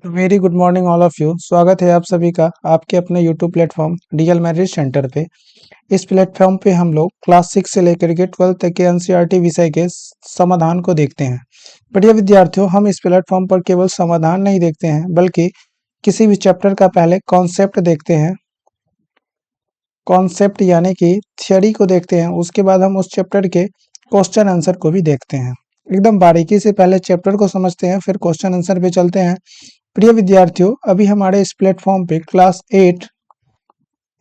Very good morning all of you. स्वागत है आप सभी का आपके अपने YouTube platform real marriage centre पे। इस प्लेटफॉर्म पे हम लोग क्लास 6 से लेकर के 12 तक के एनसीईआरटी विषय के समाधान को देखते हैं। बढ़िया विद्यार्थियों, हम इस प्लेटफॉर्म पर केवल समाधान नहीं देखते हैं बल्कि किसी भी चैप्टर का पहले कॉन्सेप्ट देखते हैं, कॉन्सेप्ट यानी कि थियोरी को देखते हैं। उसके बाद हम उस चैप्टर के क्वेश्चन आंसर को भी देखते हैं। एकदम बारीकी से पहले चैप्टर को समझते हैं, फिर क्वेश्चन आंसर पे चलते हैं। प्रिय विद्यार्थियों, अभी हमारे इस प्लेटफॉर्म पे क्लास 8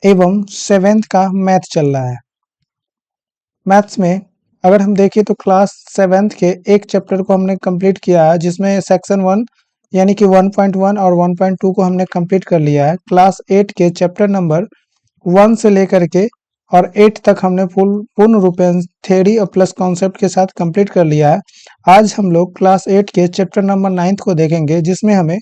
एवं 7th का मैथ चल रहा है। मैथ्स में अगर हम देखें तो क्लास 7th के एक चैप्टर को हमने कंप्लीट किया है, जिसमें सेक्शन 1 यानी कि 1.1 और 1.2 को हमने कंप्लीट कर लिया है। क्लास 8 के चैप्टर नंबर 1 से लेकर के और 8 तक हमने पूर्ण रूपेण थ्योरी और प्लस कॉन्सेप्ट के साथ कंप्लीट कर लिया है। आज हम लोग क्लास 8 के चैप्टर नंबर 9 को देखेंगे, जिसमें हमें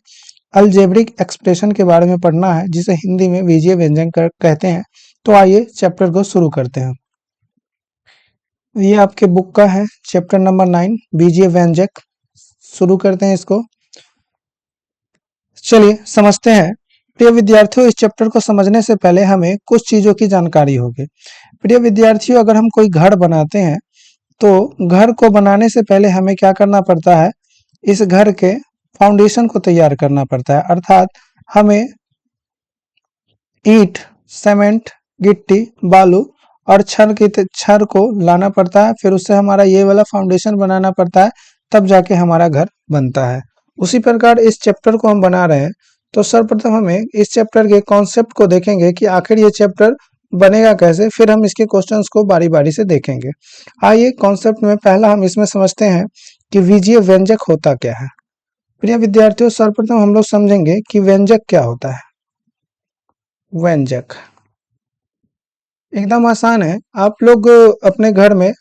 अलजेब्रिक एक्सप्रेशन के बारे में पढ़ना है, जिसे हिंदी में बीजीय व्यंजक कहते हैं। तो आइए चैप्टर को शुरू करते हैं। ये आपके बुक का है चैप्टर नंबर 9 बीजीय व्यंजक। शुरू करते हैं इसको। चलिए समझते हैं। प्रिय विद्यार्थियों, इस चैप्टर को समझने से पहले हमें कुछ चीजों की जानकारी होगी। प्रिय विद्यार्थियों, अगर हम कोई घर बनाते हैं तो घर को बनाने से पहले हमें क्या करना पड़ता है? इस घर के फाउंडेशन को तैयार करना पड़ता है, अर्थात हमें ईंट, सीमेंट, गिट्टी, बालू और छड़ को लाना पड़ता है। फिर उससे हमारा ये वाला फाउंडेशन बनाना पड़ता है, तब जाके हमारा घर बनता है। उसी प्रकार इस चैप्टर को हम बना रहे हैं तो सर्वप्रथम हमें इस चैप्टर के कॉन्सेप्ट को देखेंगे कि आखिर ये चैप्टर बनेगा कैसे। फिर हम इसके क्वेश्चंस को बारी बारी से देखेंगे। आइए कॉन्सेप्ट में पहला हम इसमें समझते हैं कि बीजीय व्यंजक होता क्या है। प्रिय विद्यार्थियों, सर्वप्रथम हम लोग समझेंगे कि व्यंजक क्या होता है। व्यंजक एकदम आसान है। आप लोग अपने घर में,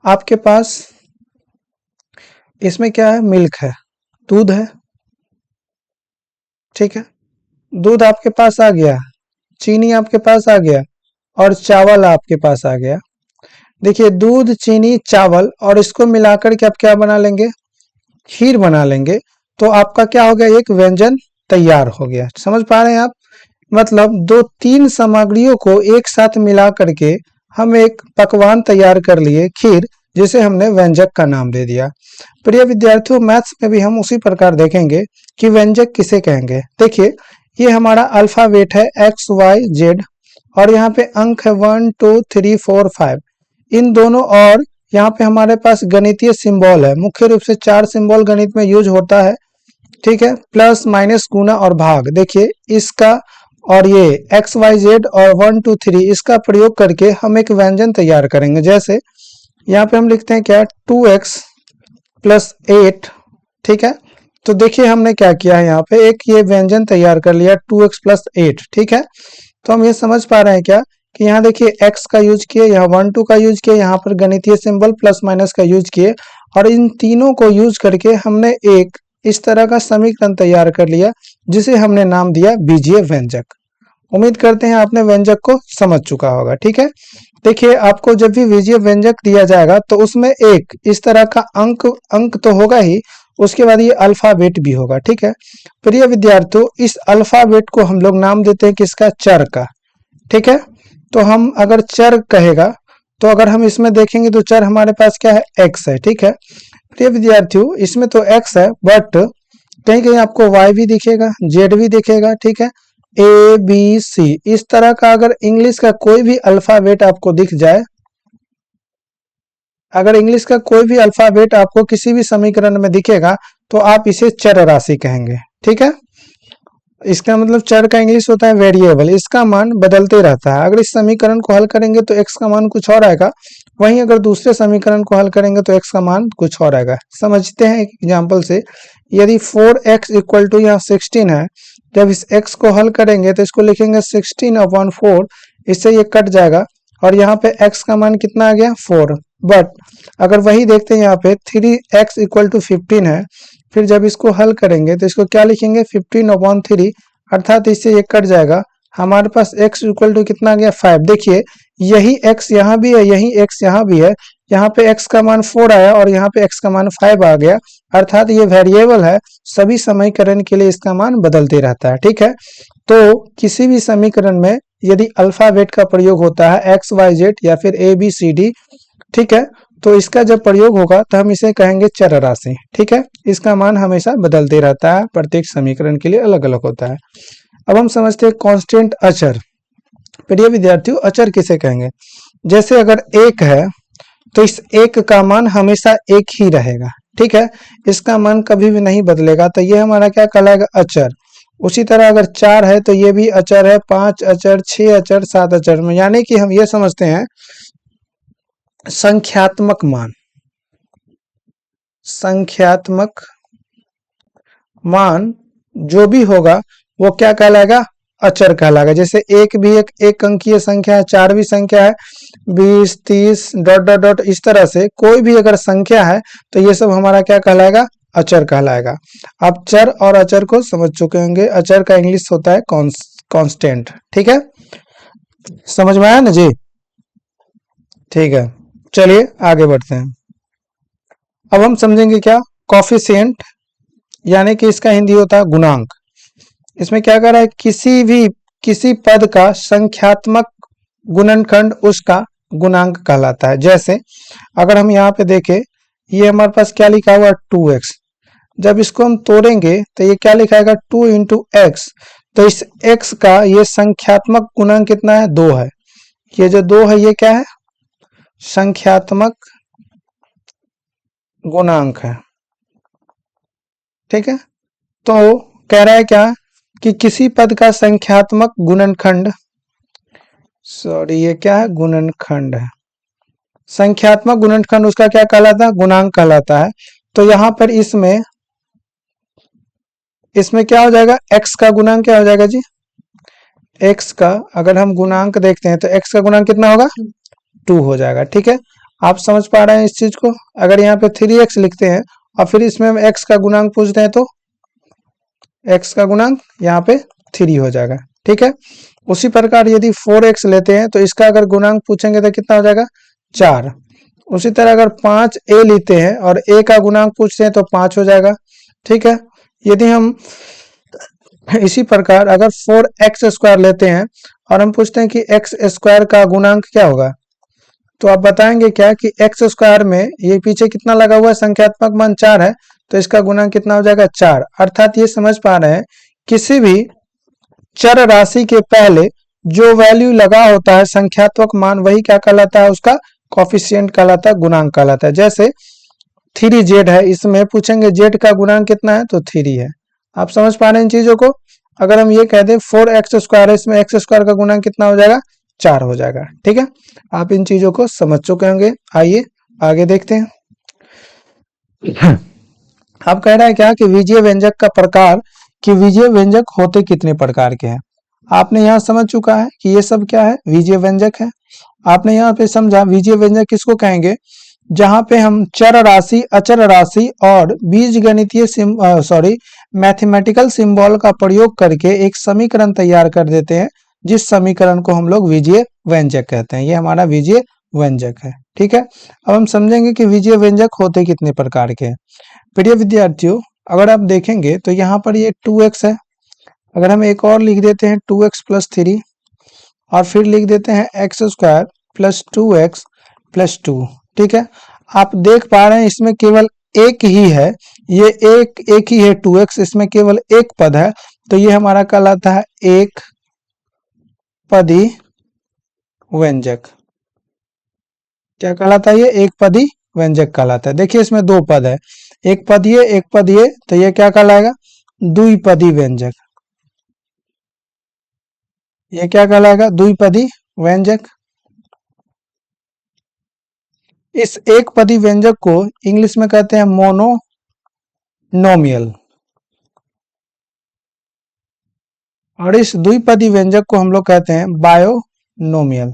आपके पास इसमें क्या है? मिल्क है, दूध है, ठीक है। दूध आपके पास आ गया, चीनी आपके पास आ गया और चावल आपके पास आ गया। देखिए, दूध, चीनी, चावल और इसको मिलाकर के आप क्या बना लेंगे? खीर बना लेंगे। तो आपका क्या हो गया? एक व्यंजन तैयार हो गया। समझ पा रहे हैं आप? मतलब दो तीन सामग्रियों को एक साथ मिला करके हम एक पकवान तैयार कर लिए, खीर, जिसे हमने व्यंजक का नाम दे दिया। प्रिय विद्यार्थियों, मैथ्स में भी हम उसी प्रकार देखेंगे कि व्यंजक किसे कहेंगे। देखिए, ये हमारा अल्फाबेट है XYZ और यहाँ पे अंक है 1 2 3 4 5। इन दोनों और यहाँ पे हमारे पास गणितीय सिंबल है। मुख्य रूप से 4 सिंबल गणित में यूज होता है, ठीक है। प्लस, माइनस, गुना और भाग। देखिए, इसका और ये XYZ और 1 2 3 इसका प्रयोग करके हम एक व्यंजन तैयार करेंगे। जैसे यहाँ पे हम लिखते हैं क्या? 2x प्लस 8, ठीक है। तो देखिए हमने क्या किया है, यहाँ पे एक ये व्यंजन तैयार कर लिया 2x प्लस 8, ठीक है। तो हम ये समझ पा रहे हैं क्या कि यहाँ देखिए x का यूज किए, यहाँ 1 2 का यूज किए, यहाँ पर गणितीय सिंबल प्लस माइनस का यूज किए और इन तीनों को यूज करके हमने एक इस तरह का समीकरण तैयार कर लिया, जिसे हमने नाम दिया बीजीय व्यंजक। उम्मीद करते हैं आपने व्यंजक को समझ चुका होगा, ठीक है। देखिए, आपको जब भी बीजीय व्यंजक दिया जाएगा तो उसमें एक इस तरह का अंक तो होगा ही, उसके बाद ये अल्फाबेट भी होगा, ठीक है। प्रिय विद्यार्थियों, इस अल्फाबेट को हम लोग नाम देते हैं किसका? चर का, ठीक है। तो हम अगर चर कहेगा तो अगर हम इसमें देखेंगे तो चर हमारे पास क्या है? x है, ठीक है। प्रिय विद्यार्थियों, इसमें तो x है, बट कहीं कहीं आपको y भी दिखेगा, z भी दिखेगा, ठीक है। ABC इस तरह का अगर इंग्लिश का कोई भी अल्फाबेट आपको दिख जाए, अगर इंग्लिश का कोई भी अल्फाबेट आपको किसी भी समीकरण में दिखेगा तो आप इसे चर राशि कहेंगे, ठीक है। इसका मतलब चर का इंग्लिश होता है वेरिएबल, इसका मान बदलते रहता है। अगर इस समीकरण को हल करेंगे तो x का मान कुछ और आएगा, वहीं अगर दूसरे समीकरण को हल करेंगे तो x का मान कुछ और आएगा। समझते हैं एक एग्जांपल से। यदि 4x इक्वल टू यहाँ 16 है, जब इस x को हल करेंगे तो इसको लिखेंगे 16/4, इससे ये कट जाएगा और यहाँ पे x का मान कितना आ गया? 4। बट अगर वही देखते हैं, यहाँ पे 3x इक्वल टू 15 है, फिर जब इसको हल करेंगे तो इसको क्या लिखेंगे? 15/3, अर्थात इससे ये कट जाएगा। हमारे पास x इक्वल टू कितना आ गया? 5। देखिए, यही x यहाँ भी है, यही x यहाँ भी है, यहाँ पे x का मान 4 आया और यहाँ पे x का मान 5 आ गया, अर्थात ये वेरिएबल है, सभी समीकरण के लिए इसका मान बदलते रहता है। ठीक है, तो किसी भी समीकरण में यदि अल्फाबेट का प्रयोग होता है एक्स वाई जेड या फिर ए बी सी डी, ठीक है, तो इसका जब प्रयोग होगा तो हम इसे कहेंगे चर राशि। ठीक है, इसका मान हमेशा बदलते रहता है, प्रत्येक समीकरण के लिए अलग अलग होता है। अब हम समझते हैं कांस्टेंट अचर। प्रिय विद्यार्थियों, अचर किसे कहेंगे? जैसे अगर एक है तो इस एक का मान हमेशा एक ही रहेगा। ठीक है, इसका मान कभी भी नहीं बदलेगा, तो ये हमारा क्या कहलाएगा? अचर। उसी तरह अगर 4 है तो ये भी अचर है, 5 अचर, 6 अचर, 7 अचर में, यानी कि हम ये समझते हैं संख्यात्मक मान। संख्यात्मक मान जो भी होगा वो क्या कहलाएगा? अचर कहलाएगा। जैसे एक भी एक अंकीय संख्या है, 4 भी संख्या है, 20 30 डॉट डॉट डॉट, इस तरह से कोई भी अगर संख्या है तो ये सब हमारा क्या कहलाएगा? अचर कहलाएगा। आप चर और अचर को समझ चुके होंगे। अचर का इंग्लिश होता है कांस्टेंट। ठीक है, समझ में आया ना जी? ठीक है, चलिए आगे बढ़ते हैं। अब हम समझेंगे क्या? कॉफिशिएंट, यानी कि इसका हिंदी होता है गुणांक। इसमें क्या कर रहा है? किसी पद का संख्यात्मक गुणनखंड उसका गुणांक कहलाता है। जैसे अगर हम यहाँ पे देखें, ये हमारे पास क्या लिखा हुआ है? 2x। जब इसको हम तोड़ेंगे तो ये क्या लिखाएगा? 2 इंटू एक्स। तो इस x का ये संख्यात्मक गुणांक कितना है? 2 है। ये जो 2 है ये क्या है? संख्यात्मक गुणांक है। ठीक है, तो कह रहा है क्या कि किसी पद का संख्यात्मक गुणनखंड, सॉरी ये क्या है? गुणनखंड है। संख्यात्मक गुणनखंड उसका क्या कहलाता है? गुणांक कहलाता है। तो यहां पर इसमें क्या हो जाएगा? x का गुणांक क्या हो जाएगा जी? x का अगर हम गुणांक देखते हैं तो x का गुणांक कितना होगा? 2 हो जाएगा। ठीक है, आप समझ पा रहे हैं इस चीज को? अगर यहाँ पे 3x लिखते हैं और फिर इसमें हम x का गुणांक पूछते हैं तो x का गुणांक यहाँ पे 3 हो जाएगा। ठीक है, उसी प्रकार यदि 4x लेते हैं तो इसका अगर गुणांक पूछेंगे तो कितना हो जाएगा? 4। उसी तरह अगर 5a लेते हैं और a का गुणांक पूछते हैं तो 5 हो जाएगा। ठीक है, यदि हम इसी प्रकार अगर 4x स्क्वायर लेते हैं और हम पूछते हैं कि x स्क्वायर का गुणांक क्या होगा, तो आप बताएंगे क्या कि एक्स स्क्वायर में ये पीछे कितना लगा हुआ है? संख्यात्मक मान 4 है, तो इसका गुणांक कितना हो जाएगा? 4। अर्थात ये समझ पा रहे हैं किसी भी चर राशि के पहले जो वैल्यू लगा होता है संख्यात्मक मान, वही क्या कहलाता है? उसका कॉफिशिएंट कहलाता है, गुणांक कहलाता है। जैसे 3z है, इसमें पूछेंगे z का गुणांक कितना है? तो 3 है। आप समझ पा रहे हैं इन चीजों को? अगर हम ये कह दें 4x स्क्वायर है, इसमें x स्क्वायर का गुणांक कितना हो जाएगा? 4 हो जाएगा। ठीक है, आप इन चीजों को समझ चुके होंगे। आइए आगे देखते हैं। अब कह रहा है क्या कि विजय व्यंजक का प्रकार, कि विजय व्यंजक होते कितने प्रकार के हैं। आपने यहाँ समझ चुका है कि ये सब क्या है? विजय व्यंजक है। आपने यहाँ पे समझा विजय व्यंजक किसको कहेंगे? जहां पे हम चर राशि, अचर राशि और बीज गणितीय मैथमेटिकल सिंबल का प्रयोग करके एक समीकरण तैयार कर देते हैं, जिस समीकरण को हम लोग विजय व्यंजक कहते हैं। ये हमारा विजय व्यंजक है। ठीक है, अब हम समझेंगे कि विजय व्यंजक होते कितने प्रकार के हैं। प्रिय विद्यार्थियों, अगर आप देखेंगे तो यहाँ पर ये 2x है, अगर हम एक और लिख देते हैं 2x प्लस 3 और फिर लिख देते हैं x square plus 2x plus 2। ठीक है, आप देख पा रहे हैं इसमें केवल एक ही है, ये एक ही है 2x, इसमें केवल एक पद है, तो ये हमारा कहलाता है एक पदी व्यंजक। क्या कहलाता है? ये एक पदी व्यंजक कहलाता है। देखिए इसमें 2 पद है, एक पदीय, तो ये क्या कहलाएगा? द्विपदी व्यंजक। ये क्या कहलाएगा? द्विपदी व्यंजक। इस एक पदी व्यंजक को इंग्लिश में कहते हैं मोनोनोमियल, और इस द्विपदी व्यंजक को हम लोग कहते हैं बायनोमियल।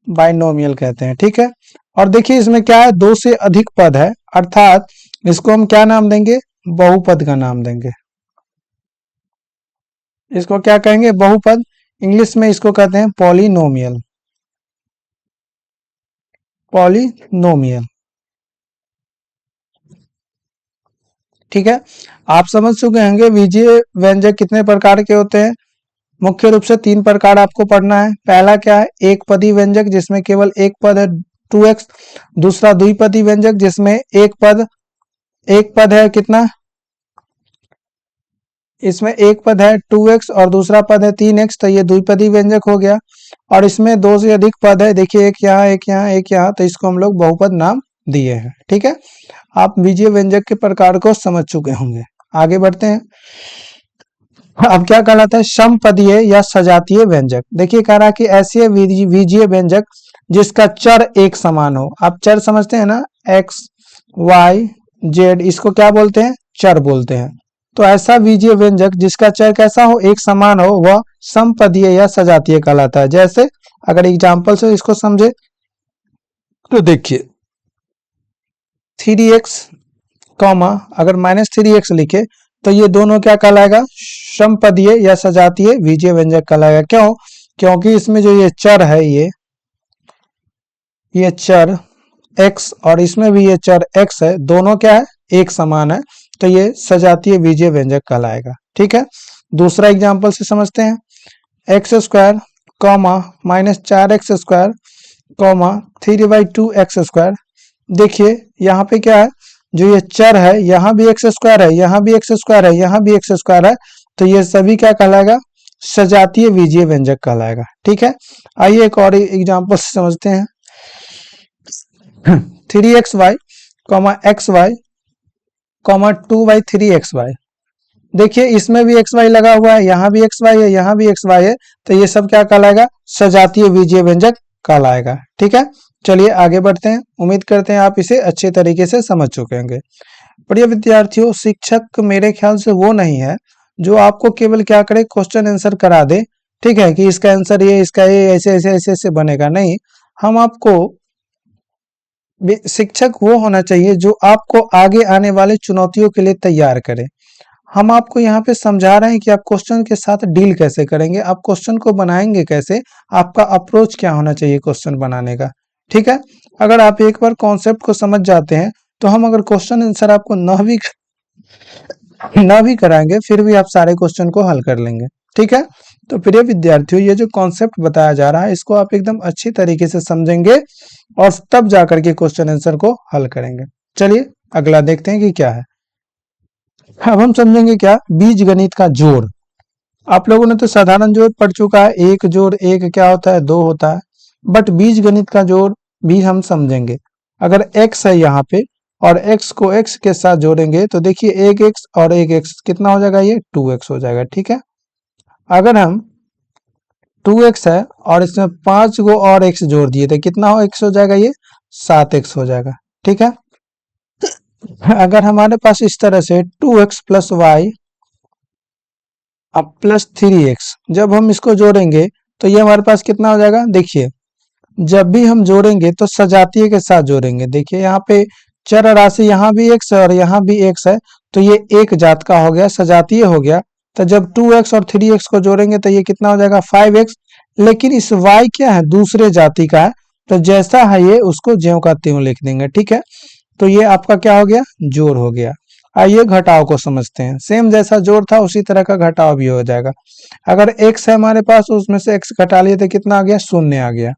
बायनोमियल कहते हैं। ठीक है, और देखिए इसमें क्या है? 2 से अधिक पद है, अर्थात इसको हम क्या नाम देंगे? बहुपद का नाम देंगे। इसको क्या कहेंगे? बहुपद। इंग्लिश में इसको कहते हैं पॉलिनोमियल। पॉलिनोमियल, ठीक है। आप समझ चुके होंगे बीजीय व्यंजक कितने प्रकार के होते हैं। मुख्य रूप से 3 प्रकार आपको पढ़ना है। पहला क्या है? एक पदी व्यंजक जिसमें केवल एक पद है 2x। दूसरा द्विपदी व्यंजक जिसमें एक पद है कितना? इसमें एक पद है 2x और दूसरा पद है 3x, तो ये द्विपदी व्यंजक हो गया। और इसमें 2 से अधिक पद है, देखिए एक यहाँ एक यहाँ एक यहाँ, तो इसको हम लोग बहुपद नाम दिए हैं, ठीक है। आप बीजीय व्यंजक के प्रकार को समझ चुके होंगे। आगे बढ़ते हैं। अब क्या कहलाता है? समपदीय या सजातीय व्यंजक। देखिए कह रहा है कि ऐसे बीजीय व्यंजक जिसका चर एक समान हो। आप चर समझते हैं ना, एक्स वाई जेड, इसको क्या बोलते हैं? चर बोलते हैं। तो ऐसा बीजीय व्यंजक जिसका चर कैसा हो? एक समान हो, वह समपदीय या सजातीय कहलाता है। जैसे अगर एग्जाम्पल से इसको समझे तो देखिए 3x कॉमा अगर -3x लिखे तो ये दोनों क्या कहलाएगा? समपदीय या सजातीय बीजीय व्यंजक कहलाएगा। क्यों? क्योंकि इसमें जो ये चर है, ये चर x और इसमें भी ये चर x है, दोनों क्या है? एक समान है, तो ये सजातीय बीजीय व्यंजक कहलाएगा, ठीक है। दूसरा एग्जाम्पल से समझते हैं। X square comma -4x² comma 3/2x²। देखिए यहाँ पे क्या है? जो ये चर है, यहाँ भी x² है, यहाँ भी x² है, यहाँ भी x² है, तो ये सभी क्या कहलाएगा? सजातीय बीजीय व्यंजक कहलाएगा, ठीक है। आइए एक और एग्जाम्पल से समझते हैं। 3xy comma xy comma 2/3xy। देखिए इसमें भी xy लगा हुआ है, यहाँ भी xy है, यहाँ भी xy है, तो ये सब क्या कहलाएगा? सजातीय बीजीय व्यंजक कहलाएगा, ठीक है। चलिए आगे बढ़ते हैं। उम्मीद करते हैं आप इसे अच्छे तरीके से समझ चुके होंगे। प्रिय विद्यार्थियों, शिक्षक मेरे ख्याल से वो नहीं है जो आपको केवल क्या करे? क्वेश्चन आंसर करा दे, ठीक है, कि इसका आंसर ये, इसका ये, ऐसे ऐसे ऐसे ऐसे बनेगा। नहीं, हम आपको शिक्षक वो होना चाहिए जो आपको आगे आने वाले चुनौतियों के लिए तैयार करे। हम आपको यहाँ पे समझा रहे हैं कि आप क्वेश्चन के साथ डील कैसे करेंगे, आप क्वेश्चन को बनाएंगे कैसे, आपका अप्रोच क्या होना चाहिए क्वेश्चन बनाने का, ठीक है। अगर आप एक बार कॉन्सेप्ट को समझ जाते हैं तो हम अगर क्वेश्चन आंसर आपको न भी कराएंगे फिर भी आप सारे क्वेश्चन को हल कर लेंगे, ठीक है। तो प्रिय विद्यार्थियों, ये जो कॉन्सेप्ट बताया जा रहा है इसको आप एकदम अच्छी तरीके से समझेंगे और तब जाकर के क्वेश्चन आंसर को हल करेंगे। चलिए अगला देखते हैं कि क्या है। अब हम समझेंगे क्या? बीज गणित का जोड़। आप लोगों ने तो साधारण जोड़ पढ़ चुका है, एक जोड़ एक क्या होता है? 2 होता है। बट बीज गणित का जोड़ भी हम समझेंगे। अगर x है यहाँ पे और x को x के साथ जोड़ेंगे तो देखिए एक x और एक x कितना हो जाएगा? ये 2x हो जाएगा, ठीक है। अगर हम 2x है और इसमें 5 गो और x जोड़ दिए तो कितना हो x हो जाएगा? ये 7x हो जाएगा, ठीक है। अगर हमारे पास इस तरह से 2x + y अब +3x, जब हम इसको जोड़ेंगे तो ये हमारे पास कितना हो जाएगा? देखिए जब भी हम जोड़ेंगे तो सजातीय के साथ जोड़ेंगे। देखिए यहाँ पे चर राशि यहाँ भी x है और यहाँ भी x है, तो ये एक जात का हो गया, सजातीय हो गया। तो जब 2x और 3x को जोड़ेंगे तो ये कितना हो जाएगा? 5x। लेकिन इस y क्या है? दूसरे जाति का है, तो जैसा है ये उसको ज्यों का त्यों लिख देंगे, ठीक है। तो ये आपका क्या हो गया? जोड़ हो गया। आइए घटाव को समझते हैं। सेम जैसा जोड़ था उसी तरह का घटाव भी हो जाएगा। अगर x है हमारे पास, उसमें से x घटा लिए तो कितना आ गया? 0 आ गया।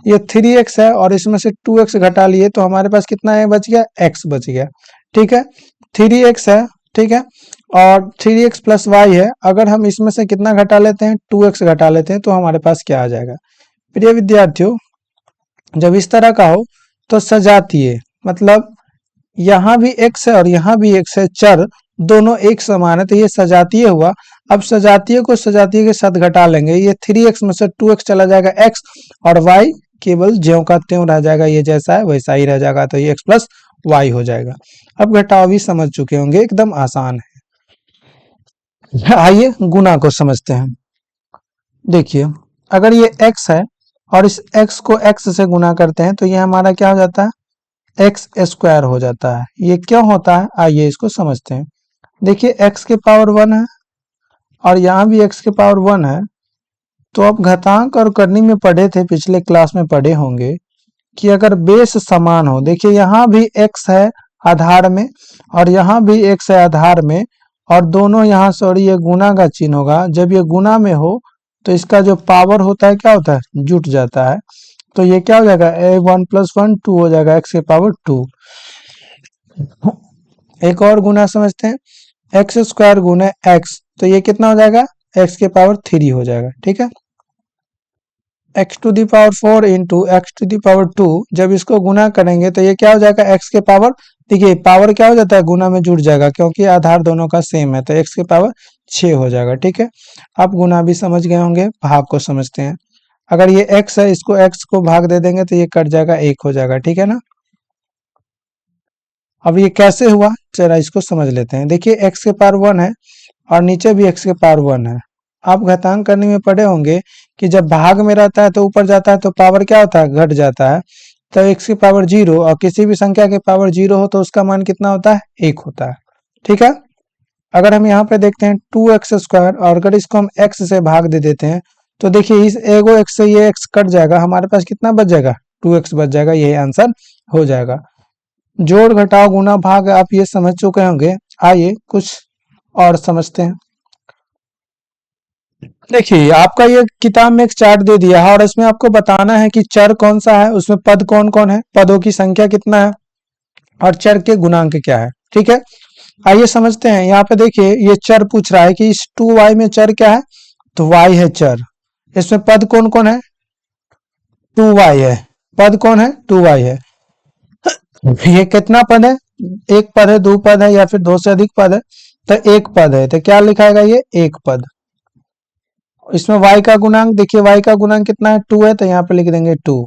ये 3x है और इसमें से 2x घटा लिए तो हमारे पास कितना है बच गया? x बच गया, ठीक है। 3x है, ठीक है, और 3x + y है। अगर हम इसमें से कितना घटा लेते हैं? 2x घटा लेते हैं तो हमारे पास क्या आ जाएगा? प्रिय विद्यार्थियों, जब इस तरह का हो तो सजातीय मतलब यहाँ भी x है और यहाँ भी x है, चर दोनों एक समान है, तो ये सजातीय हुआ। अब सजातीय को सजातीय के साथ घटा लेंगे, ये 3x में से 2x चला जाएगा x और y केवल ज्यों का त्यों रह जाएगा, ये जैसा है वैसा ही रह जाएगा, तो ये x + y हो जाएगा। अब घटाव भी समझ चुके होंगे, एकदम आसान है। आइए गुणा को समझते हैं। देखिए अगर ये x है और इस x को x से गुणा करते हैं तो ये हमारा क्या हो जाता है? x² हो जाता है। ये क्यों होता है? आइए इसको समझते हैं। देखिए x के पावर 1 है और यहाँ भी x के पावर 1 है। तो आप घातांक और करनी में पढ़े थे, पिछले क्लास में पढ़े होंगे कि अगर बेस समान हो, देखिए यहाँ भी x है आधार में और यहाँ भी x है आधार में, और दोनों यहाँ सॉरी ये गुना का चिन्ह होगा। जब ये गुना में हो तो इसका जो पावर होता है क्या होता है, जुट जाता है। तो ये क्या हो जाएगा, a1 + 1 2 हो जाएगा, x के पावर 2। एक और गुना समझते हैं, x² गुना x, तो ये कितना हो जाएगा, x के पावर 3 हो जाएगा। ठीक है, x⁴ इंटू x⁴ जब इसको गुना करेंगे तो ये क्या हो जाएगा, x के पावर, देखिए पावर क्या हो जाता है, गुना में जुड़ जाएगा क्योंकि आधार दोनों का सेम है, तो x के पावर 6 हो जाएगा। ठीक है, आप गुना भी समझ गए होंगे, भाग को समझते हैं। अगर ये x है, इसको x को भाग दे देंगे तो ये कट जाएगा, 1 हो जाएगा। ठीक है ना, अब ये कैसे हुआ, चला इसको समझ लेते हैं। देखिए x के पावर 1 है और नीचे भी x के पावर 1 है। आप घातांक करने में पढ़े होंगे कि जब भाग में रहता है तो ऊपर जाता है तो पावर क्या होता है, घट जाता है। तो x की पावर 0 और किसी भी संख्या के पावर 0 हो तो उसका मान कितना होता है, 1 होता है। ठीक है, अगर हम यहाँ पे देखते हैं 2x² और अगर इसको हम x से भाग दे देते हैं तो देखिए इस एगो x से ये x कट जाएगा, हमारे पास कितना बच जाएगा, 2x बच जाएगा। यही आंसर हो जाएगा। जोड़ घटाव गुना भाग आप ये समझ चुके होंगे। आइए कुछ और समझते हैं। देखिए आपका ये किताब में एक चार्ट दे दिया है और इसमें आपको बताना है कि चर कौन सा है, उसमें पद कौन कौन है, पदों की संख्या कितना है और चर के गुणांक क्या है। ठीक है, आइए समझते हैं। यहाँ पे देखिए ये चर पूछ रहा है कि इस 2y में चर क्या है, तो y है चर। इसमें पद कौन कौन है, 2y है। पद कौन है, 2y है। ये कितना पद है, एक पद है, दो पद है या फिर दो से अधिक पद है, तो एक पद है। तो क्या लिखाएगा, ये एक पद। इसमें y का गुणांक, देखिए y का गुणांक कितना है, 2 है, तो यहाँ पे लिख देंगे 2।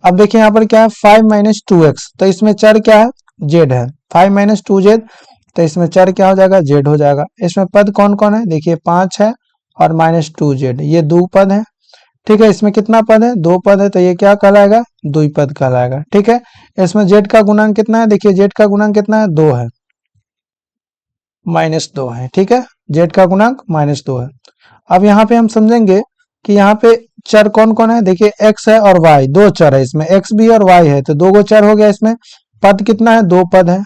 अब देखिए यहाँ पर क्या है, 5 - 2x, तो इसमें चर क्या है, z है। 5 - 2z, तो इसमें चर क्या हो जाएगा, z हो जाएगा। इसमें पद कौन कौन है, देखिए 5 है और -2z, ये दो पद है। ठीक है, इसमें कितना पद है, दो पद है, तो ये क्या कहलाएगा, द्विपद कहलाएगा। ठीक है, इसमें z का गुणांक कितना है, देखिए z का गुणांक कितना है, 2 है, -2 है। ठीक है, z का गुणांक -2 है। अब यहाँ पे हम समझेंगे कि यहाँ पे चर कौन कौन है, देखिए x है और y, दो चर है इसमें, x भी और y है, तो दो गो चर हो गया। इसमें पद कितना है, दो पद है।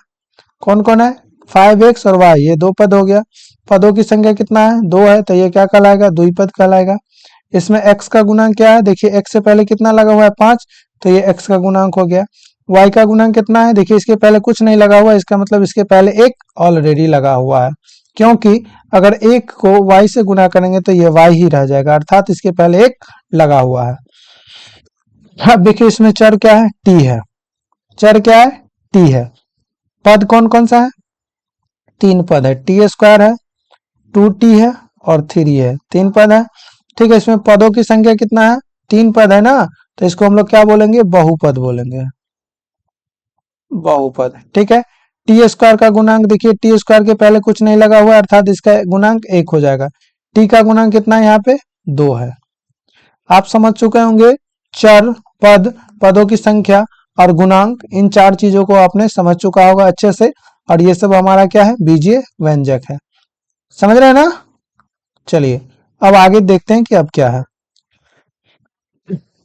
कौन कौन है, 5x और y, ये दो पद हो गया। पदों की संख्या कितना है, दो है, तो ये क्या कहलाएगा, द्विपद कहलाएगा। इसमें x का गुणांक क्या है, देखिए x से पहले कितना लगा हुआ है, 5, तो ये x का गुणांक हो गया। y का गुणांक कितना है, देखिए इसके पहले कुछ नहीं लगा हुआ, इसका मतलब इसके पहले एक ऑलरेडी लगा हुआ है, क्योंकि अगर एक को y से गुना करेंगे तो ये y ही रह जाएगा, अर्थात इसके पहले एक लगा हुआ है। अब देखिए इसमें चर क्या है, t है। चर क्या है, t है। पद कौन कौन सा है, तीन पद है, t² है, 2t है और 3 है, तीन पद है। ठीक है, इसमें पदों की संख्या कितना है, तीन पद है ना, तो इसको हम लोग क्या बोलेंगे, बहुपद बोलेंगे, बहुपद। ठीक है, t² का गुणांक, देखिए t² के पहले कुछ नहीं लगा हुआ, अर्थात इसका गुणांक 1 हो जाएगा। t का गुणांक कितना है, यहाँ पे 2 है। आप समझ चुके होंगे चर, पद, पदों की संख्या और गुणांक, इन चार चीजों को आपने समझ चुका होगा अच्छे से। और ये सब हमारा क्या है, बीजीय व्यंजक है। समझ रहे हैं ना, चलिए अब आगे देखते हैं कि अब क्या है।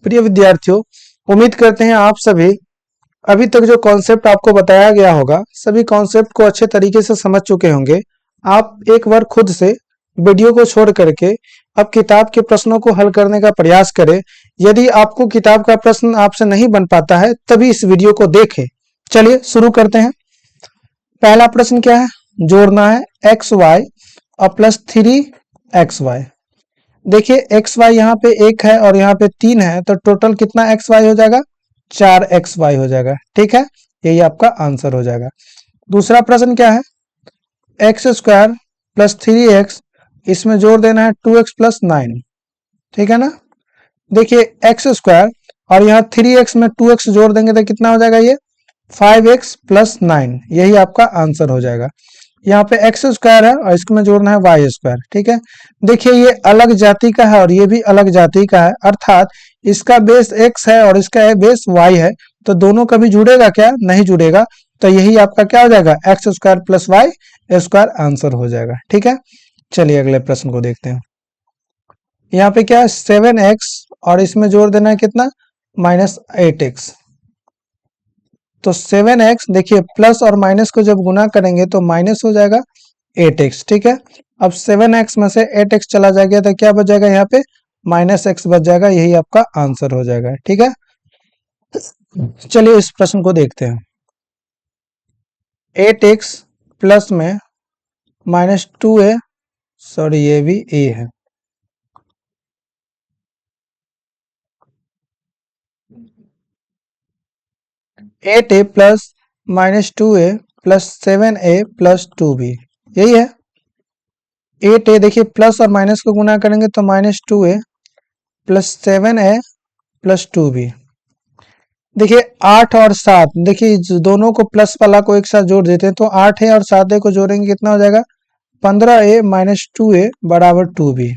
प्रिय विद्यार्थियों, उम्मीद करते हैं आप सभी अभी तक जो कॉन्सेप्ट आपको बताया गया होगा, सभी कॉन्सेप्ट को अच्छे तरीके से समझ चुके होंगे। आप एक बार खुद से वीडियो को छोड़ करके अब किताब के प्रश्नों को हल करने का प्रयास करें। यदि आपको किताब का प्रश्न आपसे नहीं बन पाता है तभी इस वीडियो को देखें। चलिए शुरू करते हैं। पहला प्रश्न क्या है, जोड़ना है xy और +3xy। देखिए xy यहाँ पे 1 है और यहाँ पे 3 है, तो टोटल कितना xy हो जाएगा, 4xy हो जाएगा। ठीक है, यही आपका आंसर हो जाएगा। दूसरा प्रश्न क्या है, x² + 3x, इसमें जोड़ देना है 2x + 9। ठीक है ना, देखिए x² और यहाँ 3x में 2x जोड़ देंगे तो कितना हो जाएगा, ये 5x + 9, यही आपका आंसर हो जाएगा। यहाँ पे x² है और इसमें जोड़ना है y²। ठीक है, देखिए ये अलग जाति का है और ये भी अलग जाति का है, अर्थात इसका बेस x है और इसका बेस y है, तो दोनों कभी जुड़ेगा क्या, नहीं जुड़ेगा। तो यही आपका क्या हो जाएगा, x² + y² आंसर हो जाएगा। ठीक है, चलिए अगले प्रश्न को देखते हैं। यहाँ पे क्या है 7x और इसमें जोड़ देना है कितना -8x। तो 7x देखिए प्लस और माइनस को जब गुना करेंगे तो माइनस हो जाएगा 8x, ठीक है। अब 7x में से 8x चला जाएगा तो क्या बच जाएगा यहाँ पे -x बच जाएगा, यही आपका आंसर हो जाएगा, ठीक है। चलिए इस प्रश्न को देखते हैं। 8x प्लस में -2a, सॉरी ये भी a है, eight a plus -2a plus 7a plus 2b, यही है। 8a देखिए प्लस और माइनस को गुना करेंगे तो -2a plus 7a plus 2b। देखिए 8 और 7, देखिए दोनों को प्लस वाला को एक साथ जोड़ देते हैं तो 8a और 7a को जोड़ेंगे कितना हो जाएगा 15a माइनस 2a बराबर 2b।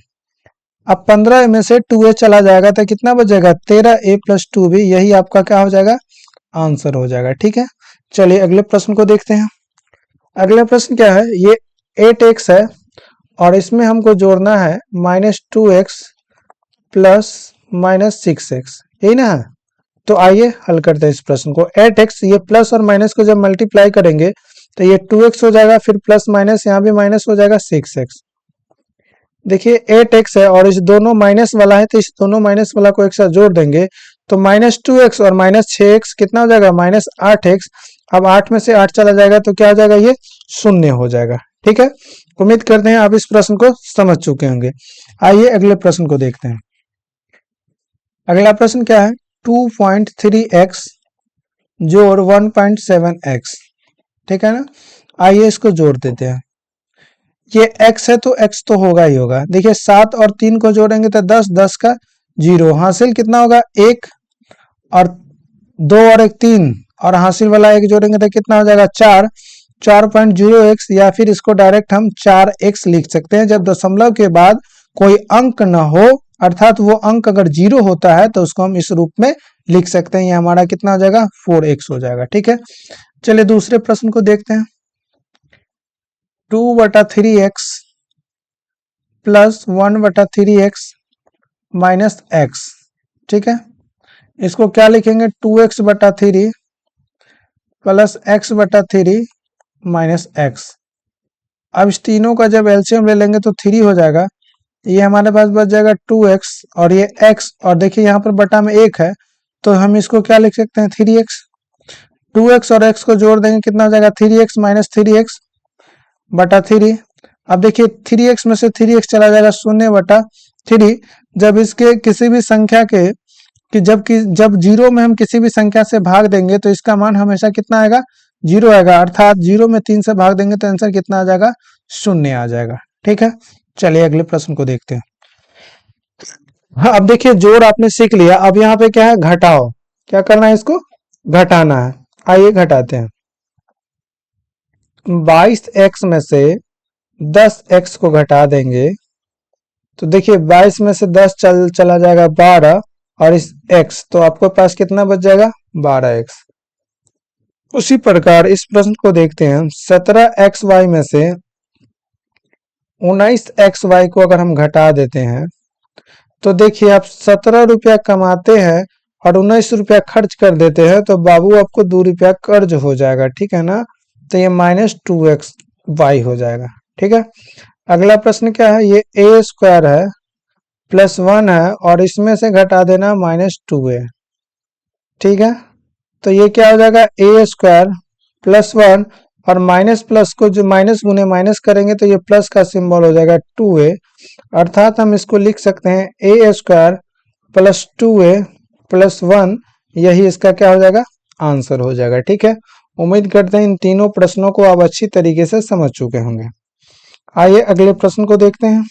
अब 15 में से 2a चला जाएगा तो कितना बच जाएगा 13a प्लस 2b, यही आपका क्या हो जाएगा आंसर हो जाएगा, ठीक है। चलिए अगले प्रश्न को देखते हैं। अगला प्रश्न क्या है, ये 8x है और इसमें हमको जोड़ना है -2x प्लस -6x, यही ना है। तो आइए हल करते हैं इस प्रश्न को। 8x ये प्लस और माइनस को जब मल्टीप्लाई करेंगे तो ये 2x हो जाएगा, फिर प्लस माइनस यहाँ भी माइनस हो जाएगा 6x। देखिए 8x है और इस दोनों माइनस वाला है तो इस दोनों माइनस वाला को एक साथ जोड़ देंगे तो -2x और -6x कितना हो जाएगा -8x। अब 8 में से 8 चला जाएगा तो क्या हो जाएगा ये शून्य हो जाएगा, ठीक है। उम्मीद करते हैं आप इस प्रश्न को समझ चुके होंगे। आइए अगले प्रश्न को देखते हैं। अगला प्रश्न क्या है 2.3x जोड़ 1.7x, ठीक है ना। आइए इसको जोड़ देते हैं। ये x है तो x तो होगा ही होगा। देखिए 7 और 3 को जोड़ेंगे तो 10, 10 का 0, हासिल कितना होगा 1 और 2 और 1 3 और हासिल वाला 1 जोड़ेंगे तो कितना हो जाएगा 4, 4.0x या फिर इसको डायरेक्ट हम 4x लिख सकते हैं। जब दशमलव के बाद कोई अंक न हो अर्थात वो अंक अगर 0 होता है तो उसको हम इस रूप में लिख सकते हैं। ये हमारा कितना हो जाएगा 4x हो जाएगा, ठीक है। चलिए दूसरे प्रश्न को देखते हैं। 2/3x plus 1/3x minus x, ठीक है। इसको क्या लिखेंगे 2x/3 plus x/3 minus x। अब इस तीनों का जब एलसीएम ले लेंगे तो 3 हो जाएगा, ये हमारे पास बच जाएगा 2x और ये x, और देखिए यहाँ पर बटा में 1 है तो हम इसको क्या लिख सकते हैं 3x। 2x और x को जोड़ देंगे कितना हो जाएगा 3x माइनस 3x बटा 3। अब देखिए 3x में से 3x चला जाएगा 0/3। जब इसके किसी भी संख्या के जब 0 में हम किसी भी संख्या से भाग देंगे तो इसका मान हमेशा कितना आएगा 0 आएगा, अर्थात 0 में 3 से भाग देंगे तो आंसर कितना आ जाएगा 0 आ जाएगा, ठीक है। चलिए अगले प्रश्न को देखते हैं। हाँ अब देखिए जोड़ आपने सीख लिया, अब यहाँ पे क्या है घटाओ, क्या करना है इसको घटाना है। आइए घटाते हैं। 22x में से 10x को घटा देंगे तो देखिए 22 में से 10 चला जाएगा 12 और इस x तो आपके पास कितना बच जाएगा 12x। उसी प्रकार इस प्रश्न को देखते हैं। 17xy में से 19xy को अगर हम घटा देते हैं तो देखिए आप 17 रुपया कमाते हैं और 19 रुपया खर्च कर देते हैं तो बाबू आपको 2 रुपया कर्ज हो जाएगा, ठीक है ना। तो ये -2xy हो जाएगा, ठीक है। अगला प्रश्न क्या है, ये a² है प्लस 1 है और इसमें से घटा देना -2a, ठीक है। तो ये क्या हो जाएगा a² प्लस 1 और माइनस प्लस को जो माइनस गुने माइनस करेंगे तो ये प्लस का सिंबल हो जाएगा 2a, अर्थात हम इसको लिख सकते हैं a² प्लस 2a प्लस 1, यही इसका क्या हो जाएगा आंसर हो जाएगा, ठीक है। उम्मीद करते हैं इन तीनों प्रश्नों को आप अच्छी तरीके से समझ चुके होंगे। आइए अगले प्रश्न को देखते हैं।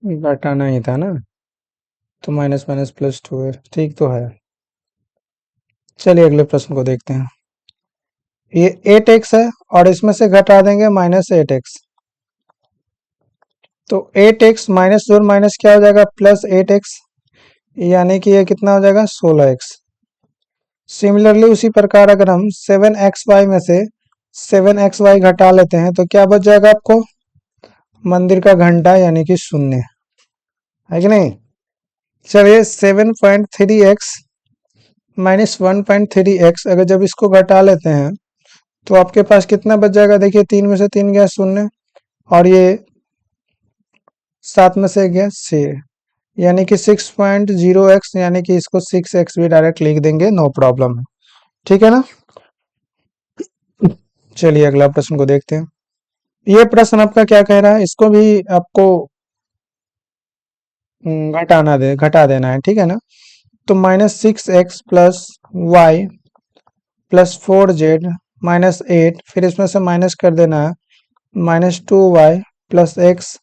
घटाना ही था ना, तो माइनस माइनस प्लस 2 है, ठीक तो है। चलिए अगले प्रश्न को देखते हैं। ये 8x है और इसमें से घटा देंगे -8x, तो 8x माइनस जोड़ माइनस क्या हो जाएगा, प्लस 8x, यानी कि ये कितना हो जाएगा, 16x। सिमिलरली उसी प्रकार अगर हम 7xy में से 7xy घटा लेते हैं तो क्या बच जाएगा आपको, मंदिर का घंटा यानी कि शून्य, है कि नहीं। चलिए 7.3x माइनस 1.3x, अगर जब इसको घटा लेते हैं तो आपके पास कितना बच जाएगा, देखिए 3 में से 3 गया शून्य, और ये 7 में से गया 6, यानी कि 6.0x, यानी कि इसको 6x भी डायरेक्ट लिख देंगे, नो प्रॉब्लम है, ठीक है ना। चलिए अगला प्रश्न को देखते हैं। ये प्रश्न आपका क्या कह रहा है, इसको भी आपको घटा देना है, ठीक है ना। तो -6x plus Y plus 4z minus 8, फिर इसमें से माइनस कर देना है, -2y plus x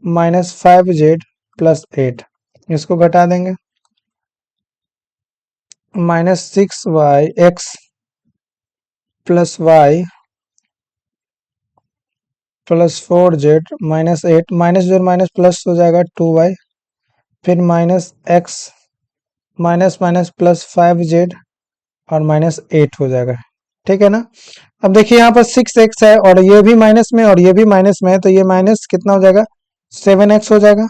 minus 5z plus 8, इसको घटा देंगे, -6y(x) plus y plus 4z minus 8, minus जोड़ माइनस प्लस हो जाएगा 2y, फिर -x minus minus plus 5z और -8 हो जाएगा, ठीक है ना। अब देखिए यहाँ पर 6x है और ये भी माइनस में और ये भी माइनस में है, तो ये माइनस कितना हो जाएगा, 7x हो जाएगा,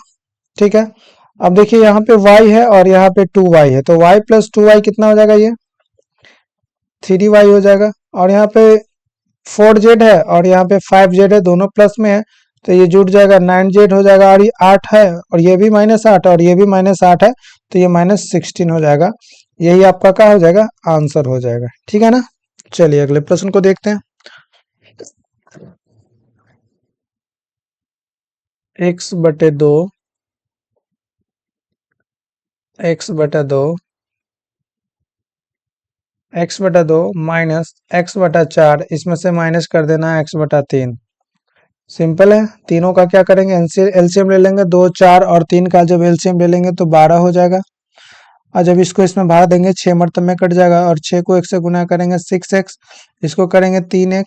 ठीक है। अब देखिए यहाँ पे y है और यहाँ पे 2y है, तो y प्लस 2y कितना हो जाएगा, ये 3y हो जाएगा, और यहाँ पे 4z है और यहाँ पे 5z है, दोनों प्लस में है, तो ये जुट जाएगा 9z हो जाएगा, और ये 8 है और ये भी -8 और ये भी -8 है, तो ये -16 हो जाएगा। यही आपका क्या हो जाएगा, आंसर हो जाएगा, ठीक है ना। चलिए अगले प्रश्न को देखते हैं। x/2 माइनस x/4, इसमें से माइनस कर देना है x/3। सिंपल है, तीनों का क्या करेंगे, एलसीएम ले लेंगे, 2 4 और 3 का जब एलसीएम ले लेंगे तो 12 हो जाएगा, और जब इसको इसमें भाग देंगे 6 मरतब में कट जाएगा, और 6 को 1 से गुना करेंगे 6x, इसको करेंगे 3x,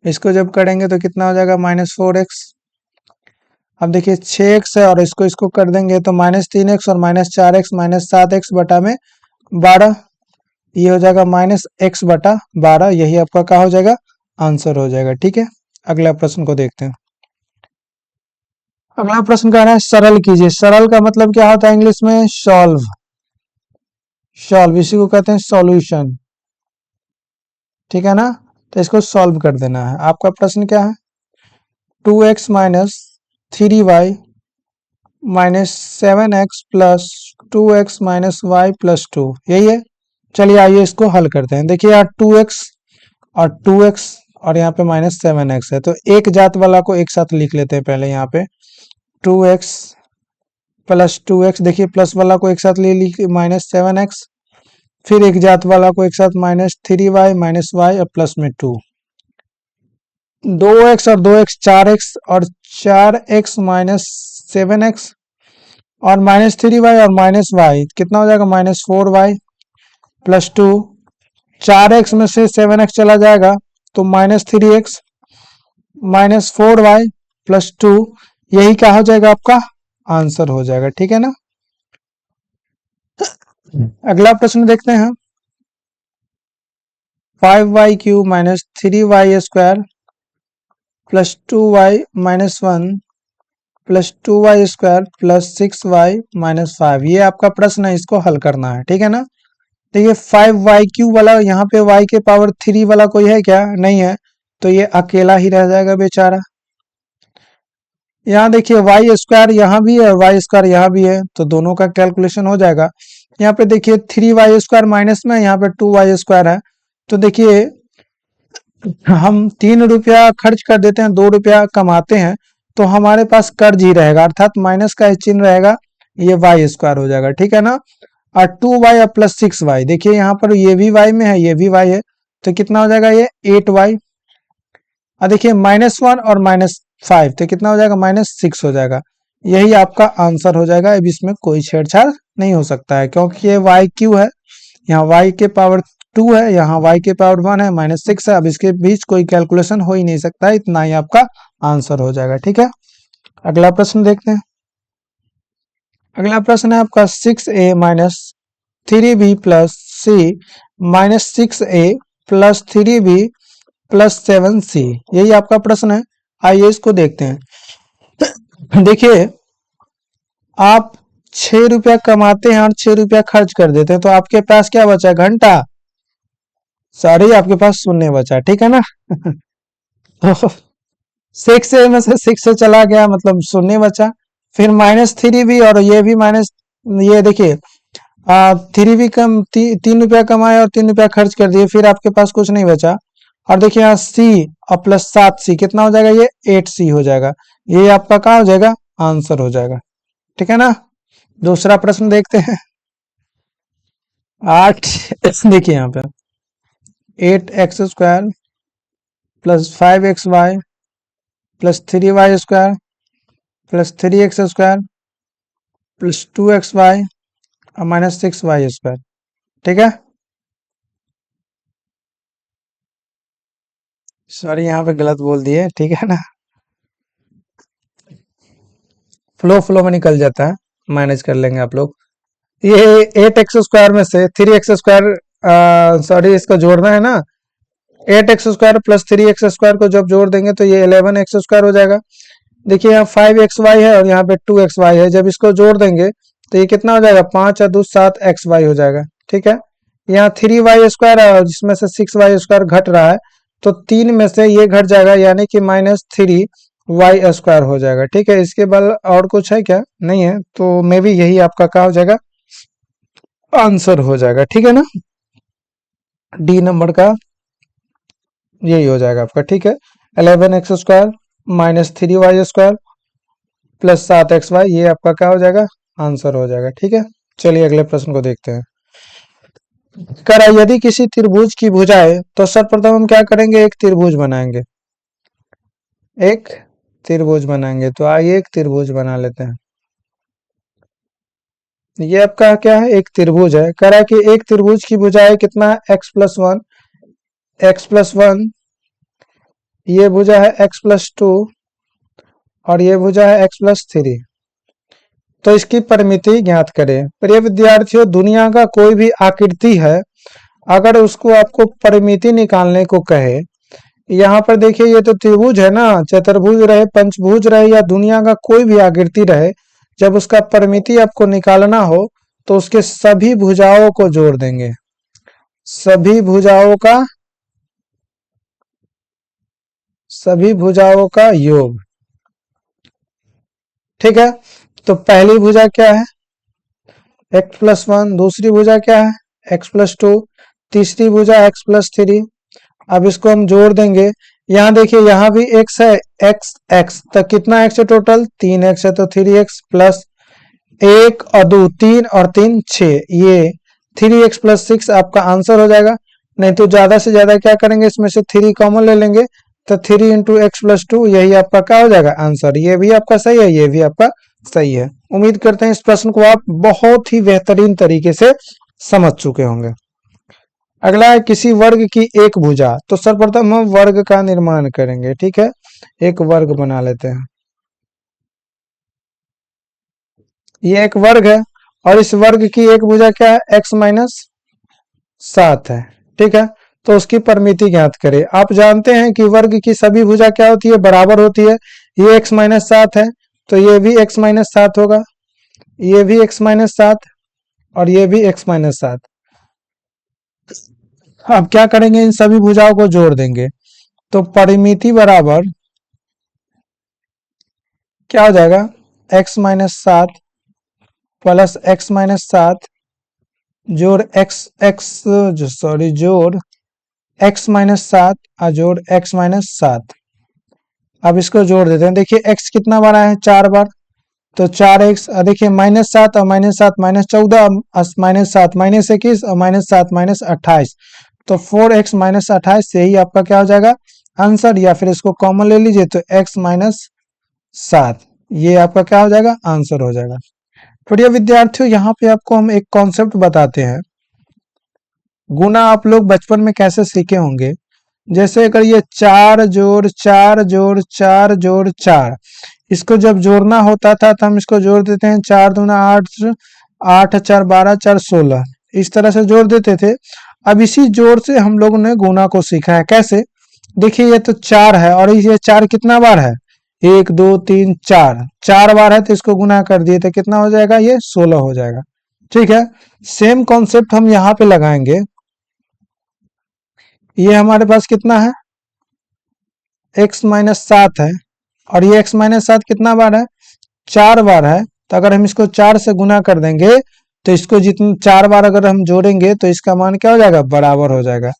इसको जब करेंगे तो कितना हो जाएगा, -4x। अब देखिए 6x है और इसको इसको कर देंगे तो -3x और -4x -7x बटा में 12, ये हो जाएगा -x/12, यही आपका क्या हो जाएगा, आंसर हो जाएगा, ठीक है। अगला प्रश्न को देखते हैं। अगला प्रश्न कह रहा है सरल कीजिए। सरल का मतलब क्या होता है इंग्लिश में, सॉल्व, इसी को कहते हैं सॉल्यूशन, ठीक है ना। तो इसको सॉल्व कर देना है। आपका प्रश्न क्या है, 2x minus 3y minus 7x plus 2x minus y plus 2, यही है। चलिए आइए इसको हल करते हैं। देखिए यार 2x और 2x और यहाँ पे -7x है, तो एक जात वाला को एक साथ लिख लेते हैं पहले। यहाँ पे 2x प्लस 2x, देखिए प्लस वाला को एक साथ ले ली -7x, फिर एक जात वाला को एक साथ -3y माइनस y और प्लस में 2, 2x और 2x 4x और 4x माइनस 7x और -3y और -y कितना हो जाएगा, -4y प्लस 2, 4x में से 7x चला जाएगा तो -3x -4y प्लस 2, यही क्या हो जाएगा, आपका आंसर हो जाएगा, ठीक है ना। अगला प्रश्न देखते हैं। 5y³ minus 3y² plus 2y minus 1 plus 2y² plus 6y minus 5, ये आपका प्रश्न है, इसको हल करना है, ठीक है ना। देखिए 5y³ वाला, यहाँ पे y के पावर 3 वाला कोई है क्या, नहीं है, तो ये अकेला ही रह जाएगा बेचारा। यहाँ देखिए y² यहाँ भी है और y² यहाँ भी है, तो दोनों का कैलकुलेशन हो जाएगा। यहाँ पे देखिए 3y² माइनस में, यहाँ पे 2y² है, तो देखिए हम 3 रुपया खर्च कर देते हैं, 2 रुपया कमाते हैं, तो हमारे पास कर्ज ही रहेगा, अर्थात माइनस का चिन्ह रहेगा, ये y² हो जाएगा, ठीक है ना। और 2y और प्लस 6y, देखिए यहाँ पर ये भी y में है, ये भी y है, तो कितना हो जाएगा, ये 8y। और देखिए -1 और -5, तो कितना हो जाएगा, -6 हो जाएगा। यही आपका आंसर हो जाएगा। अब इसमें कोई छेड़छाड़ नहीं हो सकता है, क्योंकि ये y³ है, यहाँ y के पावर 2 है, यहाँ y के पावर 1 है, -6 है। अब इसके बीच कोई कैलकुलेशन हो ही नहीं सकता है, इतना ही आपका आंसर हो जाएगा, ठीक है। अगला प्रश्न देखते हैं। अगला प्रश्न है आपका 6a minus 3b plus c minus 6a plus 3b plus 7c, यही आपका प्रश्न है। आइए इसको देखते हैं। देखिए, आप 6 रुपया कमाते हैं और 6 रुपया खर्च कर देते हैं, तो आपके पास क्या बचा? घंटा। सॉरी, आपके पास शून्य बचा, ठीक है ना। तो 6 में से 6 से चला गया, मतलब शून्य बचा। फिर -3 भी, और ये भी माइनस, ये देखिए 3 भी कम 3 रुपया कमाए और 3 रुपया खर्च कर दिए, फिर आपके पास कुछ नहीं बचा। और देखिए यहाँ सी और प्लस 7c कितना हो जाएगा? ये 8c हो जाएगा। ये आपका क्या हो जाएगा? आंसर हो जाएगा, ठीक है ना। दूसरा प्रश्न देखते हैं। 8 देखिए यहाँ पे 8x² plus 5xy plus 3y² plus 3x² plus 2xy और माइनस 6y², ठीक है। सॉरी, यहाँ पे गलत बोल दिए, ठीक है ना। फ्लो में निकल जाता है, मैनेज कर लेंगे आप लोग। ये 8x² में से 3x², सॉरी, इसको जोड़ना है ना। 8x² प्लस 3x² को जब जोड़ देंगे तो ये 11x² हो जाएगा। देखिए यहाँ 5xy है और यहाँ पे 2xy है, जब इसको जोड़ देंगे तो ये कितना हो जाएगा? 5 और 2 7xy हो जाएगा, ठीक है। यहाँ 3y² है और जिसमें से 6y² घट रहा है, तो 3 में से ये घट जाएगा, यानी कि -3y² हो जाएगा, ठीक है। इसके बाद और कुछ है क्या? नहीं है, तो मे भी यही आपका क्या हो जाएगा? आंसर हो जाएगा, ठीक है ना। डी नंबर का यही हो जाएगा आपका, ठीक है। 11x² minus 3y² plus 7xy, ये आपका क्या हो जाएगा? आंसर हो जाएगा, ठीक है। चलिए अगले प्रश्न को देखते हैं। करा यदि किसी त्रिभुज की भुजाएं, तो सर्वप्रथम हम क्या करेंगे? एक त्रिभुज बनाएंगे, एक त्रिभुज बनाएंगे। तो आइए एक त्रिभुज बना लेते हैं। ये आपका क्या है? एक त्रिभुज है। कह रहा है कि एक त्रिभुज की भुजाएं कितना है? x+1, x+1, ये भुजा है x+2 और ये भुजा है x+3। तो इसकी परिमिति ज्ञात करें। प्रिय विद्यार्थियों, दुनिया का कोई भी आकृति है, अगर उसको आपको परिमिति निकालने को कहे, यहाँ पर देखिए ये तो त्रिभुज है ना, चतुर्भुज रहे, पंचभुज रहे, या दुनिया का कोई भी आकृति रहे, जब उसका परिमिति आपको निकालना हो तो उसके सभी भुजाओं को जोड़ देंगे, सभी भुजाओं का योग, ठीक है। तो पहली भुजा क्या है? x+1, दूसरी भुजा क्या है? x+2, तीसरी भुजा x+3। अब इसको हम जोड़ देंगे। यहाँ देखिए यहाँ भी x है, x तो कितना x है? टोटल 3x है, तो 3x प्लस 1 और 2 3 और 3 6, ये 3x प्लस 6 आपका आंसर हो जाएगा। नहीं तो ज्यादा से ज्यादा क्या करेंगे? इसमें से 3 कॉमन ले लेंगे, तो 3 इंटू x+2, यही आपका क्या हो जाएगा? आंसर। ये भी आपका सही है, ये भी आपका सही है। उम्मीद करते हैं इस प्रश्न को आप बहुत ही बेहतरीन तरीके से समझ चुके होंगे। अगला है किसी वर्ग की एक भुजा। तो सर्वप्रथम हम वर्ग का निर्माण करेंगे, ठीक है। एक वर्ग बना लेते हैं। ये एक वर्ग है और इस वर्ग की एक भुजा क्या है? x-7 है, ठीक है। तो उसकी परिमिति ज्ञात करें। आप जानते हैं कि वर्ग की सभी भुजा क्या होती है? बराबर होती है। ये x-7 है, तो ये भी x-7 होगा, ये भी x-7 और ये भी x-7। अब क्या करेंगे? इन सभी भुजाओं को जोड़ देंगे, तो परिमिति बराबर क्या हो जाएगा? x-7 प्लस x-7 जोड़ जोड़ x-7 और जोड़ x-7। अब इसको जोड़ देते हैं। देखिए x कितना बार आया है? 4 बार, तो 4x। देखिए -7 और -7 -14, -7 -21 और -7 -28, तो 4x -28 यही आपका क्या हो जाएगा? आंसर। या फिर इसको कॉमन ले लीजिए, तो x-7, ये आपका क्या हो जाएगा? आंसर हो जाएगा। प्रिय विद्यार्थियों, यहाँ पे आपको हम एक कॉन्सेप्ट बताते हैं। गुना आप लोग बचपन में कैसे सीखे होंगे? जैसे अगर ये 4 जोड़ 4 जोड़ 4 जोड़ 4, इसको जब जोड़ना होता था तो हम इसको जोड़ देते हैं, 4 दूना 8, 8 4 12, 4 16, इस तरह से जोड़ देते थे। अब इसी जोड़ से हम लोगों ने गुना को सीखा है। कैसे? देखिए ये तो 4 है और ये 4 कितना बार है, 1 2 3 4, 4 बार है, तो इसको गुना कर दिए तो कितना हो जाएगा, ये 16 हो जाएगा। ठीक है, सेम कॉन्सेप्ट हम यहाँ पे लगाएंगे। ये हमारे पास कितना है, x-7 है, और ये x-7 कितना बार है, 4 बार है। तो अगर हम इसको 4 से गुना कर देंगे तो इसको जितने 4 बार अगर हम जोड़ेंगे तो इसका मान क्या हो जाएगा, बराबर हो जाएगा।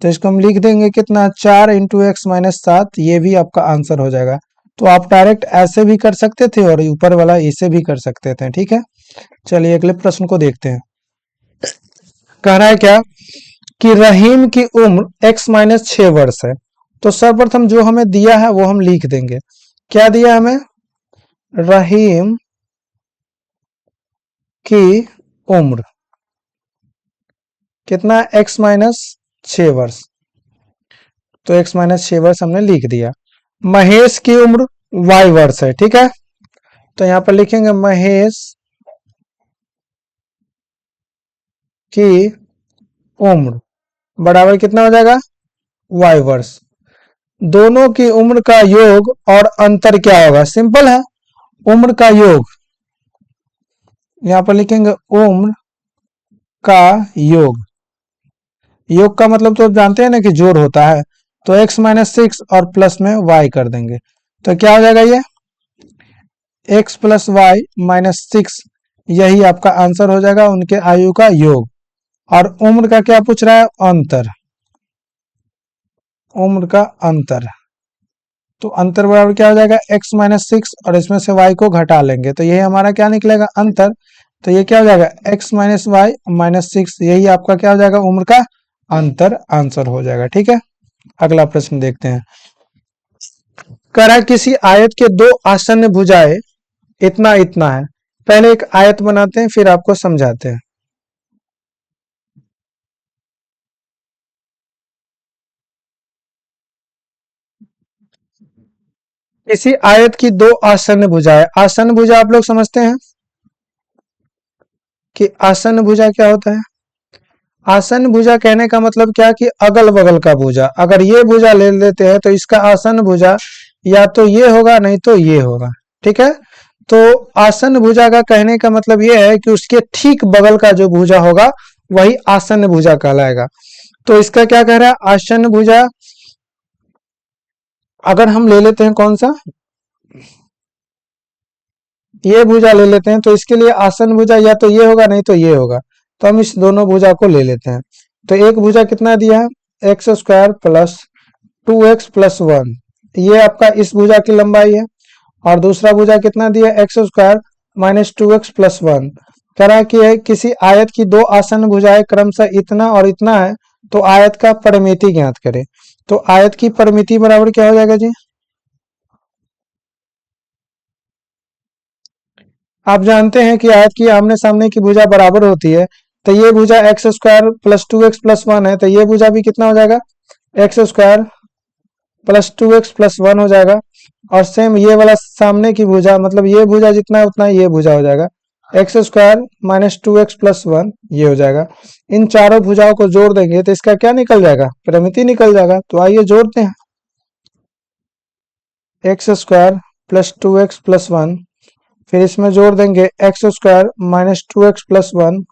तो इसको हम लिख देंगे कितना, 4 इंटू x-7, ये भी आपका आंसर हो जाएगा। तो आप डायरेक्ट ऐसे भी कर सकते थे और ऊपर वाला इसे भी कर सकते थे। ठीक है, चलिए अगले प्रश्न को देखते हैं। कह रहा है क्या कि रहीम की उम्र x-6 वर्ष है। तो सर्वप्रथम जो हमें दिया है वो हम लिख देंगे। क्या दिया हमें, रहीम की उम्र कितना, x-6 वर्ष। तो x-6 वर्ष हमने लिख दिया। महेश की उम्र y वर्ष है। ठीक है, तो यहां पर लिखेंगे महेश की उम्र बराबर कितना हो जाएगा, y वर्ष। दोनों की उम्र का योग और अंतर क्या होगा, सिंपल है, उम्र का योग, यहां पर लिखेंगे उम्र का योग। योग का मतलब तो जानते हैं ना कि जोड़ होता है। तो x-6 और प्लस में y कर देंगे तो क्या हो जाएगा, ये x + y - 6, यही आपका आंसर हो जाएगा, उनके आयु का योग। और उम्र का क्या पूछ रहा है, अंतर, उम्र का अंतर। तो अंतर बराबर क्या हो जाएगा, x-6, और इसमें से y को घटा लेंगे तो यही हमारा क्या निकलेगा, अंतर। तो ये क्या हो जाएगा, x-y - 6, यही आपका क्या हो जाएगा, उम्र का अंतर आंसर हो जाएगा। ठीक है, अगला प्रश्न देखते हैं। कह रहा है किसी आयत के दो आसन्न भुजाएं इतना इतना है। पहले एक आयत बनाते हैं फिर आपको समझाते हैं। किसी आयत की दो आसन्न भुजाएं, आसन्न भुजा आप लोग समझते हैं कि आसन्न भुजा क्या होता है। आसन्न भुजा कहने का मतलब क्या कि अगल बगल का भुजा। अगर ये भुजा ले लेते हैं तो इसका आसन्न भुजा या तो ये होगा नहीं तो ये होगा। ठीक है, तो आसन्न भुजा का कहने का मतलब ये है कि उसके ठीक बगल का जो भुजा होगा वही आसन्न भुजा कहलाएगा। तो इसका क्या कह रहा है, आसन्न भुजा अगर हम ले लेते हैं कौन सा, ये भुजा ले लेते हैं तो इसके लिए आसन्न भुजा या तो ये होगा नहीं तो ये होगा। तो हम इस दोनों भुजा को ले लेते हैं। तो एक भुजा कितना दिया है, x² + 2x + 1, ये आपका इस भुजा की लंबाई है। और दूसरा भुजा कितना दिया, x² - 2x + 1। कह रहा है कि किसी आयत की दो आसन्न भुजाएं क्रमशः इतना और इतना है, तो आयत का परिमिति ज्ञात करें। तो आयत की परिमिति बराबर क्या हो जाएगा जी, आप जानते हैं कि आयत की आमने सामने की भुजा बराबर होती है। तो ये भुजा x² + 2x + 1 है, तो ये भुजा भी कितना हो जाएगा, x² + 2x + 1 हो जाएगा। और सेम ये वाला सामने की भुजा, मतलब ये भुजा जितना है उतना ये भुजा हो जाएगा, x² - 2x + 1, ये हो जाएगा। इन चारों भुजाओं को जोड़ देंगे तो इसका क्या निकल जाएगा, परिमिति निकल जाएगा। तो आइए जोड़ते हैं, x² + 2x + 1, फिर इसमें जोड़ देंगे x² - 2x + 1।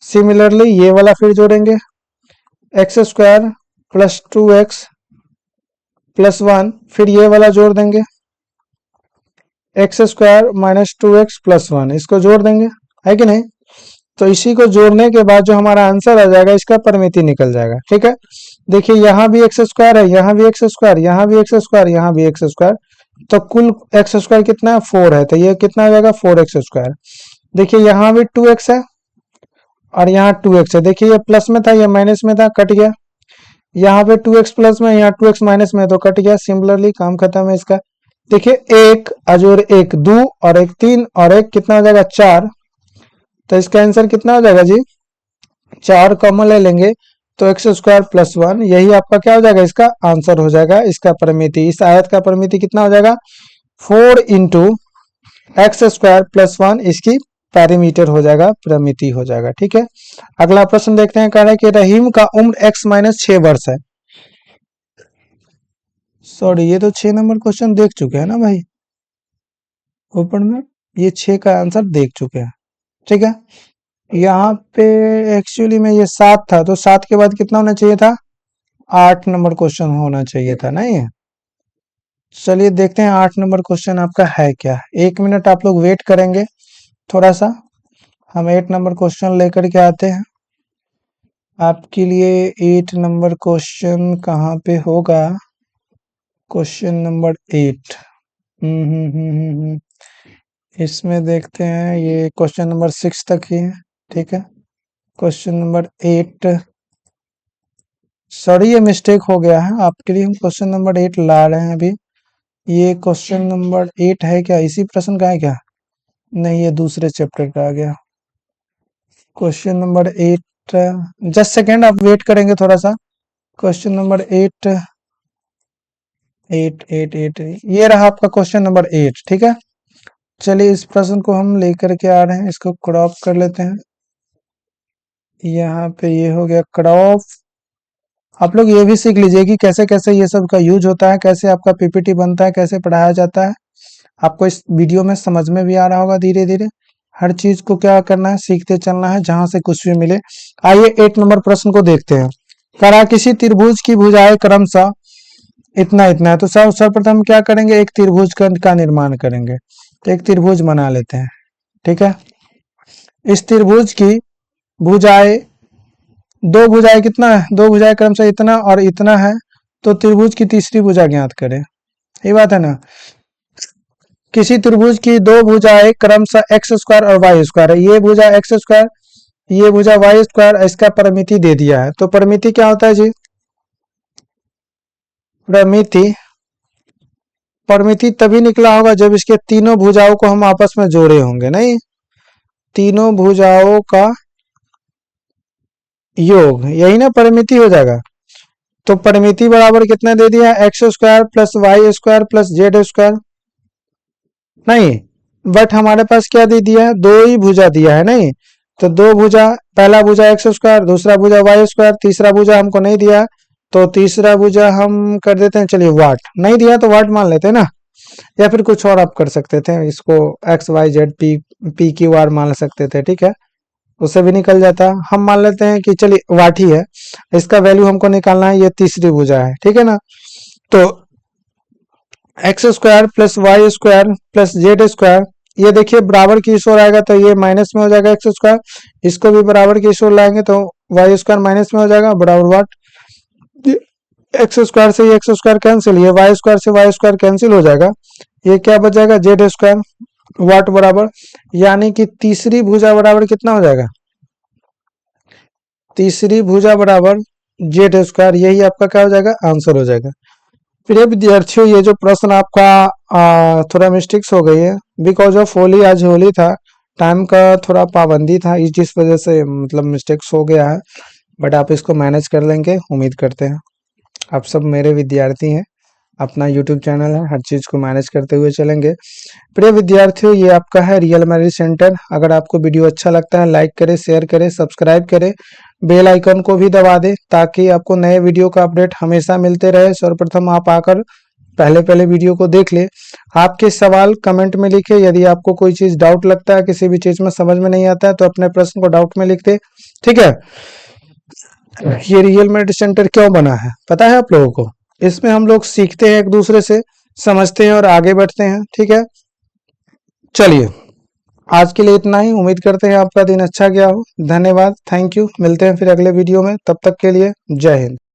सिमिलरली ये वाला फिर जोड़ेंगे x² + 2x + 1, फिर ये वाला जोड़ देंगे x² - 2x + 1, इसको जोड़ देंगे, है कि नहीं। तो इसी को जोड़ने के बाद जो हमारा आंसर आ जाएगा इसका परिमिति निकल जाएगा। ठीक है, देखिए यहाँ भी x² है, यहाँ भी x², यहाँ भी x², यहाँ भी x², तो कुल x² कितना है, 4 है, तो ये कितना हो जाएगा, 4x²। देखिए यहाँ भी 2x है और यहाँ 2x है। देखिए ये प्लस में था, ये माइनस में था, कट गया। यहाँ पे 2x प्लस में, यहाँ 2x माइनस में, तो कट गया। सिमिलरली काम खत्म है इसका। देखिए एक अजोर एक 2 और एक 3 और एक कितना हो जाएगा, 4। तो इसका आंसर कितना हो जाएगा जी, 4 कॉमन ले लेंगे तो x² + 1, यही आपका क्या हो जाएगा, इसका आंसर हो जाएगा। इसका परिमिति, इस आयत का परिमिति कितना हो जाएगा, 4 इंटू एक्स स्क्वायर प्लस 1 इसकी पैरीमीटर हो जाएगा, परिमिति हो जाएगा। ठीक है, अगला प्रश्न देखते हैं। कह रहा है कि रहीम का उम्र x-6 वर्ष है। सॉरी, ये तो 6 नंबर क्वेश्चन देख चुके हैं ना भाई ओपन में, ये 6 का आंसर देख चुके हैं। ठीक है, यहाँ पे एक्चुअली में ये 7 था, तो 7 के बाद कितना होना चाहिए था? 8 नंबर क्वेश्चन होना चाहिए था ना ये। चलिए देखते हैं 8 नंबर क्वेश्चन आपका है क्या। 1 मिनट आप लोग वेट करेंगे थोड़ा सा, हम 8 नंबर क्वेश्चन लेकर के आते हैं आपके लिए। 8 नंबर क्वेश्चन कहाँ पे होगा? Question number 8। इसमें देखते हैं, ये क्वेश्चन नंबर 6 तक ही है। ठीक है, क्वेश्चन नंबर 8, सॉरी ये मिस्टेक हो गया है आपके लिए, हम क्वेश्चन नंबर 8 ला रहे हैं अभी। ये क्वेश्चन नंबर 8 है क्या? इसी प्रश्न का है क्या? नहीं, ये दूसरे चैप्टर का आ गया। क्वेश्चन नंबर 8, जस्ट सेकेंड आप वेट करेंगे थोड़ा सा। क्वेश्चन नंबर 8, 8 ये रहा आपका क्वेश्चन नंबर 8। ठीक है, चलिए इस प्रश्न को हम लेकर के आ रहे हैं, इसको क्रॉप कर लेते हैं। यहाँ पे ये हो गया क्रॉप। आप लोग ये भी सीख लीजिए कि कैसे कैसे ये सब का यूज होता है, कैसे आपका पीपीटी बनता है, कैसे पढ़ाया जाता है। आपको इस वीडियो में समझ में भी आ रहा होगा धीरे धीरे। हर चीज को क्या करना है, सीखते चलना है, जहां से कुछ भी मिले। आइए 8 नंबर प्रश्न को देखते हैं। कह रहा है किसी त्रिभुज की भुजाएं क्रमशः इतना इतना है, तो सर्वप्रथम क्या करेंगे? एक त्रिभुज का निर्माण करेंगे। तो एक त्रिभुज बना लेते हैं। ठीक है, इस त्रिभुज की भुजाएं, दो भुजाएं कितना है? दो भुजाएं क्रमशः इतना और इतना है, तो त्रिभुज की तीसरी भुजा ज्ञात करें। ये बात है ना। किसी त्रिभुज की दो भुजाएं क्रमशः एक्स स्क्वायर और वाई स्क्वायर है। ये भुजा एक्स स्क्वायर, ये भुजा वाई स्क्वायर, इसका परिमिति दे दिया है। तो परिमिति क्या होता है जी? परिमिति, परिमिति तभी निकला होगा जब इसके तीनों भुजाओं को हम आपस में जोड़े होंगे। नहीं, तीनों भुजाओं का योग, यही ना परिमिति हो जाएगा। तो परिमिति बराबर कितना दे दिया? X square plus y square plus z square. नहीं, बट हमारे पास क्या दे दिया है? दो ही भुजा दिया है। नहीं, तो दो भुजा, पहला भुजा एक्स स्क्वायर, दूसरा भुजा वाई स्क्वायर, तीसरा भुजा हमको नहीं दिया, तो तीसरा भुजा हम कर देते हैं, चलिए वाट। नहीं दिया तो वाट मान लेते हैं ना, या फिर कुछ और आप कर सकते थे, इसको x y z p p q r मान सकते थे। ठीक है, उससे भी निकल जाता। हम मान लेते हैं कि चलिए वाट ही है, इसका वैल्यू हमको निकालना है, ये तीसरी भुजा है। ठीक है ना, तो x square plus y square plus z square, ये देखिए बराबर की इस ओर आएगा तो ये माइनस में हो जाएगा एक्स स्क्वायर, इसको भी बराबर की इस ओर लाएंगे तो वाई स्क्वायर माइनस में हो जाएगा, बराबर वाट। एक्स स्क्वायर से ये एक्स स्क्वायर कैंसिल, ये वाई स्क्वायर से वाई स्क्वायर कैंसिल हो जाएगा, ये क्या बच जाएगा? जेड स्क्वायर वाट बराबर, यानी कि तीसरी भुजा बराबर कितना हो जाएगा? तीसरी भुजा बराबर जेड स्क्वायर, यही आपका क्या हो जाएगा? आंसर हो जाएगा। प्रिय विद्यार्थियों, ये जो प्रश्न आपका थोड़ा मिस्टेक्स हो गई है, बिकॉज ऑफ होली, आज होली था, टाइम का थोड़ा पाबंदी था, इस जिस वजह से मतलब मिस्टेक्स हो गया है। बट आप इसको मैनेज कर लेंगे, उम्मीद करते हैं। आप सब मेरे विद्यार्थी हैं, अपना यूट्यूब चैनल है, हर चीज़ को मैनेज करते हुए चलेंगे। प्रिय विद्यार्थियों, ये आपका है रियल मैरिज सेंटर। अगर आपको वीडियो अच्छा लगता है, लाइक करें, शेयर करें, सब्सक्राइब करें, बेल आइकन को भी दबा दें, ताकि आपको नए वीडियो का अपडेट हमेशा मिलते रहे। सर्वप्रथम आप आकर पहले पहले वीडियो को देख ले। आपके सवाल कमेंट में लिखे। यदि आपको कोई चीज डाउट लगता है, किसी भी चीज में समझ में नहीं आता है, तो अपने प्रश्न को डाउट में लिख दे। ठीक है, ये रियल मैरिज सेंटर क्यों बना है पता है आप लोगों को? इसमें हम लोग सीखते हैं, एक दूसरे से समझते हैं और आगे बढ़ते हैं। ठीक है, चलिए आज के लिए इतना ही। उम्मीद करते हैं आपका दिन अच्छा गया हो। धन्यवाद, थैंक यू। मिलते हैं फिर अगले वीडियो में, तब तक के लिए जय हिंद।